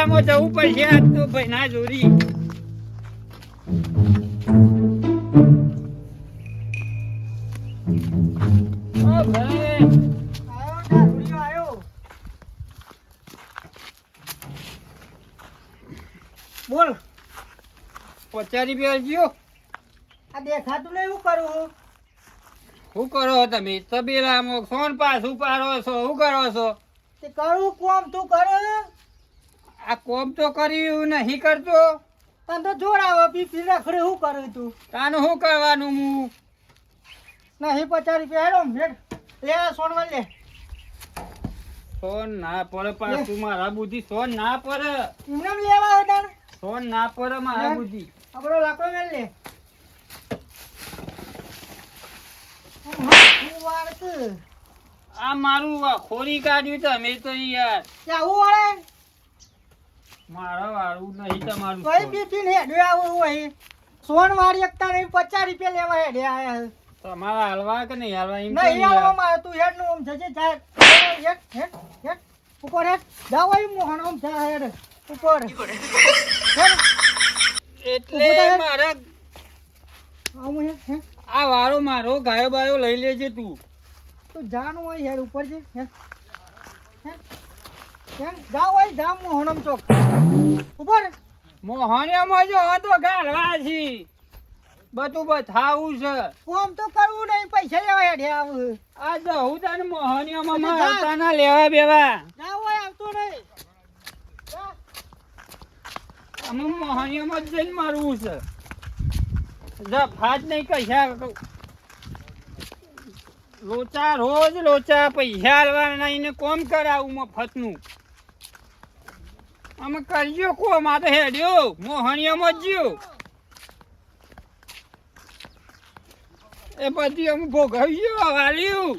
તબેલામાં જવું પડશે આજ તો ભાઈ ના જોરી. ઓ ભાઈ બોલ 50 રૂપિયા ગયો. આ દેખાતું નહીં હું કરું શું કરો તમે તબેલામાં ફોન પાસ ઉપાડો છો? શું કરો છો? તે કરું કોમ તું કરે આ કોમ તો કર્યું નહીં કરતો. તને તો જોડાવો પી રખડે શું કરે તું તાનું શું કરવાનું? હું નહીં 50 રૂપિયા હેડો હેડ લે સોનવાલ લે સોન ના પડે પાછું મારા બુદ્ધિ. સોન ના પડે, એમને લેવા હતા સોન ના પડે મારા બુદ્ધિ. આપણો લાકડો મેલ લે આ મારું ખોરી કાઢ્યું તમે તો યાર. આવું વાળે મારા વાળું નહીં તમારું. કઈ પીપીને હેડે આવું હોય સોન વાળી એકતા નહીં 50 રૂપિયા લેવા હેડે આયા તમારા હાલવા કે નહીં હાલવા? એમ નહીં હાલવા મારે તું હેડ નું આમ જજે જાય હેડ હેડ હેડ ઉપર હેડ જાવ અહીં મોહન આમ જા હેડ ઉપર હેડ એટલે મારા આવું હેડ હેડ આ વાળો મારો ગાયો બાયો લઈ લેજે તું. તું જાનું હોય હેડ ઉપર જે હેડ હેડ હેડ જાવ અહીં જા મોહન આમ ચોક ઉપર મોહનિયામાં જો હતો ગાળવા છે બધું બતાવું છે. કોમ તો કરવું નહીં પૈસા લેવા હેડે આવું આ જવું તને મોહનિયામાં મારતા ના લેવા બેવા. જાવ હોય આવતું નહીં જા અમે મોહનિયામાં જ જઈને મારવું છે. જા ફાજ નહીં કશા લોચા રોજ લોચા પૈસા આલવાના નહીં ને કોમ કરાવું મફતનું. અમે કરજો કોમ આ તો હેડ્યો મોહનિયામાં જ જ્યો એ બધી અમે ભોગવ્યું વાલ્યું.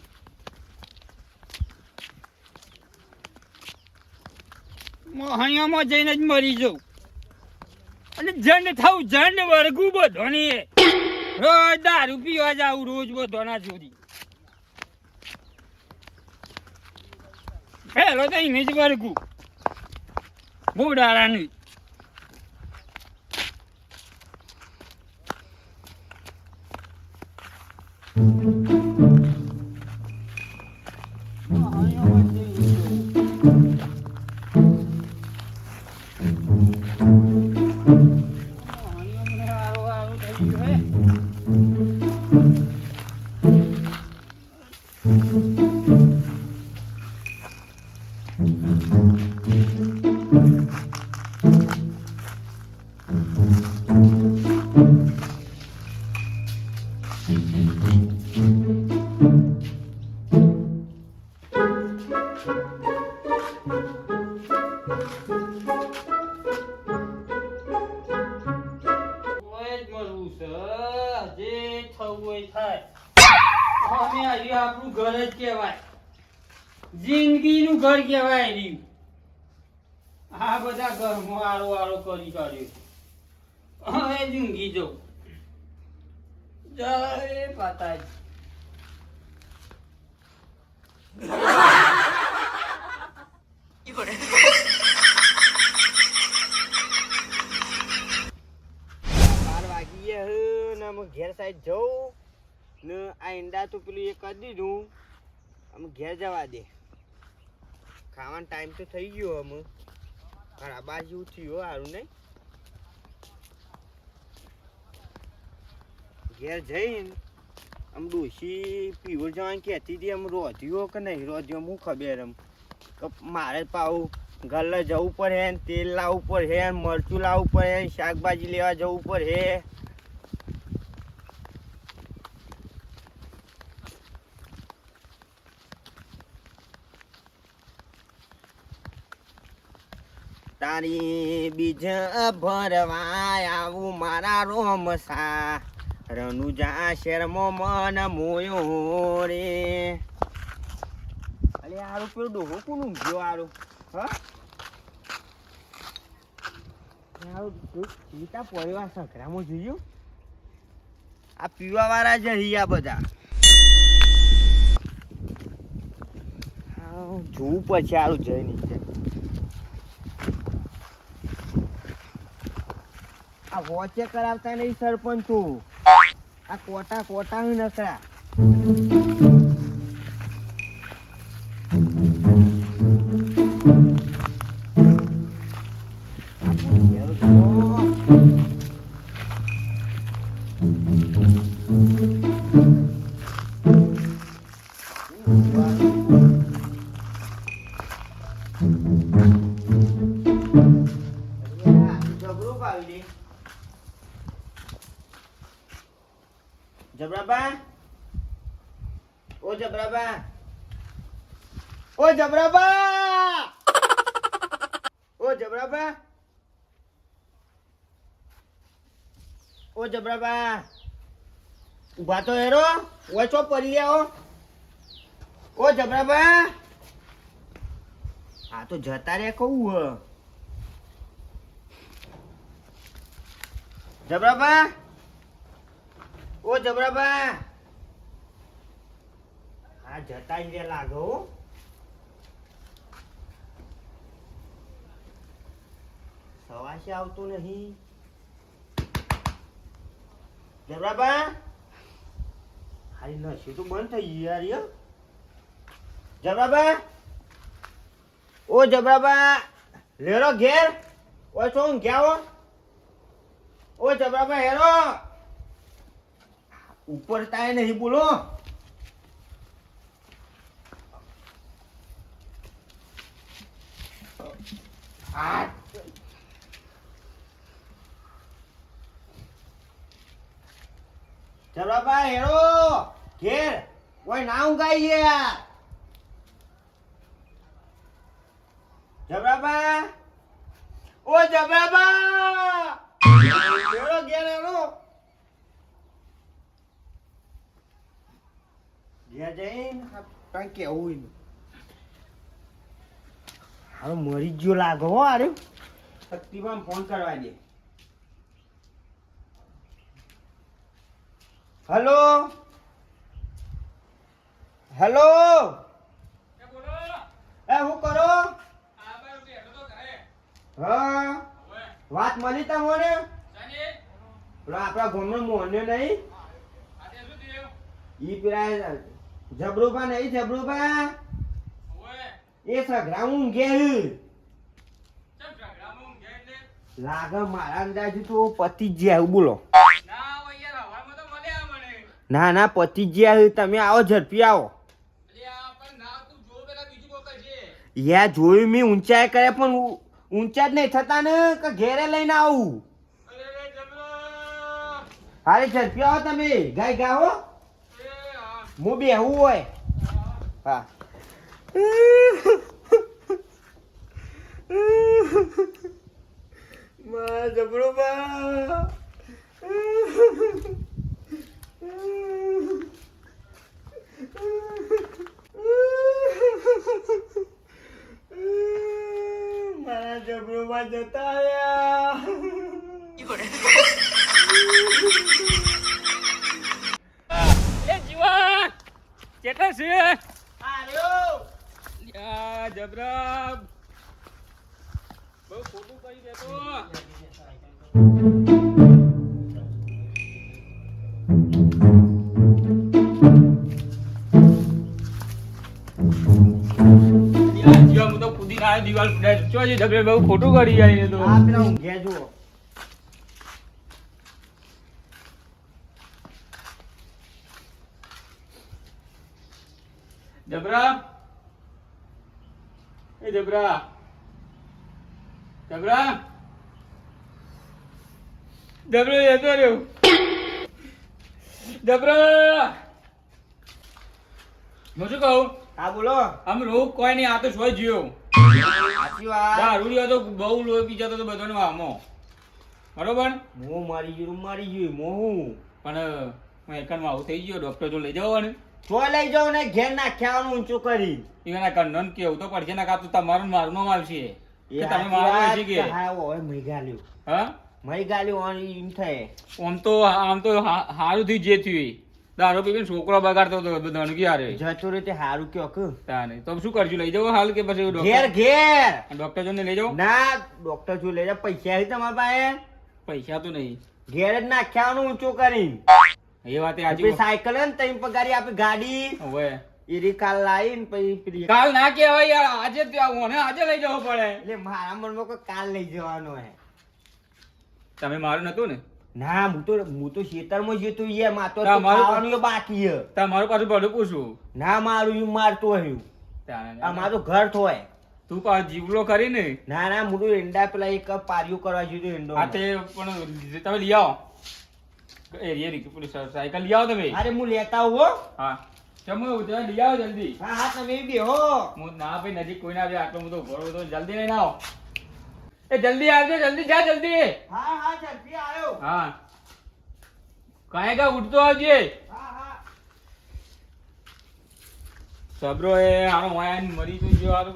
મોહનિયામાં જઈને જ મરી જાઉં અને જંડ થવું જંડ વર્ગું બધો ને રોજ દારૂ પીવા જાવ રોજ બધો ના ચોરી. પેલો તો એને જ વર્ગું બોડાળાનું. આપણું ઘર જ કહેવાય, જિંદગીનું ઘર કહેવાય રહ્યું. આ બધા ઘરમાં આરો આરો કરી કાઢ્યો. હવે જિંદગી જો જય માતાજી. ઘેર સાઈડ જવું ને આ ઈંડા તો પેલું એ કરી દીધું અમે ઘેર જવા દે. ખાવાનો ટાઈમ તો થઈ ગયો અમે આ બાજુ થયું સારું નહીં. ઘેર જઈને આમ ડોશી પીવો જવાની કહેતી હતી. આમ રોધ્યો કે નહીં રોધ્યો હું ખબર એમ તો મારે પાવું ઘરે જવું પડે, તેલ લાવવું પડે, મરચું લાવવું પડે, શાકભાજી લેવા જવું પડે. તારી બીજ ભરવા આવું મારા રોમસા રનુજા શેરમાં મન મોયો રે. અરે આરું પેલું ડોહો કોનું ગયો આરું? હા ગીતા પરિવાર સંકરામાં જોયું. આ પીવા વાળા જ રહ્યા બધા. જોવું પછી આરું જઈ નહીં આ વોચે કરાવતા નહીં સરપંચ તું આ કોટા નકરા જબરાબા ઓ જબરાબા ઓ જબરાબા ઓ જબરાબા ઓ જબરાબા ઉભા તો હેરો ઓય ચો પડી ગયા ઓ જબરાબા આ તો જતા રે કહું હ જબરાબા ઓ જબરાબા આ જતા જ રે લાગો સવાશે આવતું નહીં જબરાબા હારી નશી તો બંધ થઈ ગઈ યાર યો જબરાબા ઓ જબરાબા લેરો ઘેર ઓ છો ગયા ઓ જબરાબા હેરો ઉપર તાય નહીં બોલો જબરાબા હેરો ઘેર ઓય ના ઊંઘાઈ ગયા જબરાબા ઓ જબરાબા હેરો ઘેર હેરો ઘેર જઈને કાંઈ કેવું હવે મરી ગયો લાગો હો અરે શક્તિમાં ફોન કરવા દે હેલો હેલો એ હું કરો હા વાત મળી તમને પેલો આપણા ગામનો મોહન્યો નહીં ઈ પેલા જબરૂબા નહીં જબરૂબા એ સગરામ ઊંઘે લાગે મારા અંદાજે તો પતિ જ આવ્યું બોલો ના ના પતિ જ આવ્યું તમે આવો ઝડપી આવો યા જોયું મેં ઊંચાઈ કરે પણ ઊંચા જ નહીં થતા ને કે ઘેરે લઈને આવું હારે ઝડપી આવો તમે ગાય ગાઓ હું બેહું હોય હા માં જબરો બા મારા જબરો બા જતા રહ્યા કેટલા છે આર્યો યા જબરા બહુ ખોટું કરી દેતો યાર હું તો કૂદી ના દિવાલ ફૂટાય જો જબરે બહુ ખોટું કરી જાય તો આ પેલા ઊંઘ્યા જુઓ જબરા એ જબરા જબરા જબરો જતો રહ્યો જબરા હું શું કહું હા બોલો આમ રોગ કોઈ નહીં આ તો સોય જીવ સાચી વાત દારૂ રહ્યો તો બહુ લોહી પી જતો તો બધાનો આમો બરોબર હું મારી ગયું હું પણ હું એકનમાં આવું થઈ ગયો ડોક્ટર જો લઈ જવાનું તો લઈ જાઉં ને ઘેર નાખ્યાનું ઊંચું કરી એના કંડન કેવું તો પડશે ના કાતું તમારું મારું નામ આવશે કે તમે મારો છે કે હા ઓય મઈ ગાલ્યું હા મઈ ગાલ્યું એમ થાય આમ તો હારું થી જે થયું દારૂ પીને છોકરો બગાડતો હતો બધાને કે યાર જતો રીતે હારું કયો કે તાને તો શું કરજો લઈ જાવ હાલ કે પછી ઘેર ડોક્ટર જોને લઈ જાવ ના ડોક્ટર જો લઈ જા પૈસા હે તમારા પાસે પૈસા તો નહીં. ઘેર જ નાખ્યાનું ઊંચો કરીને એ વાત પછી આજે સાયકલ હે ને તઈ પગારી આપી ગાડી હવે એરી કાલ લાવીને પછી પેલી કાલ ના કહેવાય યાર, આજે જ આવું ને આજે લઈ જવો પડે. એટલે મારા મનમાં કોઈ કાલ લઈ જવાનો હે. તમે મારું નતું ને? ના હું તો ખેતરમાં જતો યાર માતો તો તમારું- ખાવાનું ય બાકી હે. તમારું પાછું ભલું પૂછું. ના મારું યું મારતો હયું આ મારું ઘર થોય. તું પાછો જીવલો કરી ને. ના ના મોટું ઈંડા પેલા એક પારિયું કરવા જોયું ઈંડો. આ તે પણ તમે લઈ આવો પેલી સાયકલ લઈ આવો તમે. અરે હું લેતા આવું હો. હા તમે લઈ આવો જલ્દી. હા હા તમે બેહો. હું ના ભાઈ નજીક કોઈ ના આવે આટલો બધો ઘોડો તો જલ્દી લઈને આવો. એ જલ્દી આવજો, જલ્દી જા જલ્દી. હા હા જલ્દી આવ્યો. હા કાંઈ કા ઉઠતો આવજે. હા હા સબરો એ હારો વાયા મરી તો ગયો હારું.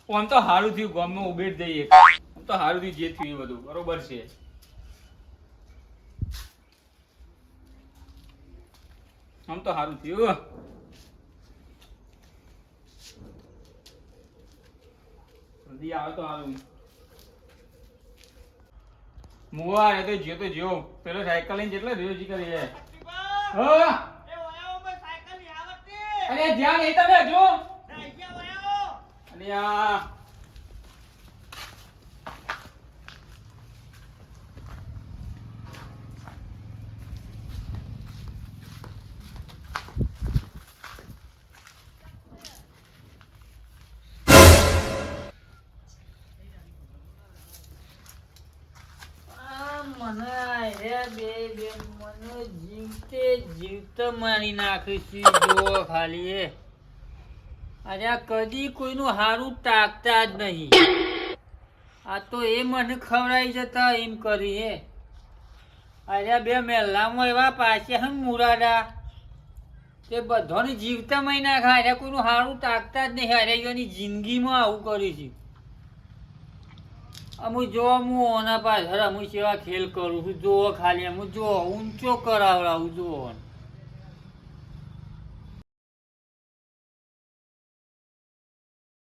આમ તો હારું થયું ગામમાં ઉભેર જઈએ. આમ તો હારું થયું જે થયું એ બધું બરોબર છે. આમ તો હારું થયું. જલ્દી આવે તો હારું. મુવા એ તો જ્યો તો જ્યો પેલો સાયકલ લઈને જેટલા રેજી કરી છે. હા એ ઓયો મે સાયકલ ની આવતી. અરે જ્યાં નહીં તમે જો. અહીંયા ઓયો. અને આ જીવતો મારી નાખીશું જો ખાલી એ અરે આ કદી કોઈનું હારું તાકતા જ નહીં. આ તો એ મને ખવડાવી જતા એમ કરી હે. અરે બે મેલામાં એવા પાછા હે મુરાડા તે બધાને જીવતા મહી નાખા. અરે કોઈનું હારું તાકતા જ નહીં. અરે એની જિંદગીમાં આવું કર્યું છે. અમુક જો હું ઓના પાછળ અમુક સેવા ખેલ કરું છું. જો ખાલી અમુક જો ઊંચો કરાવડાવું જો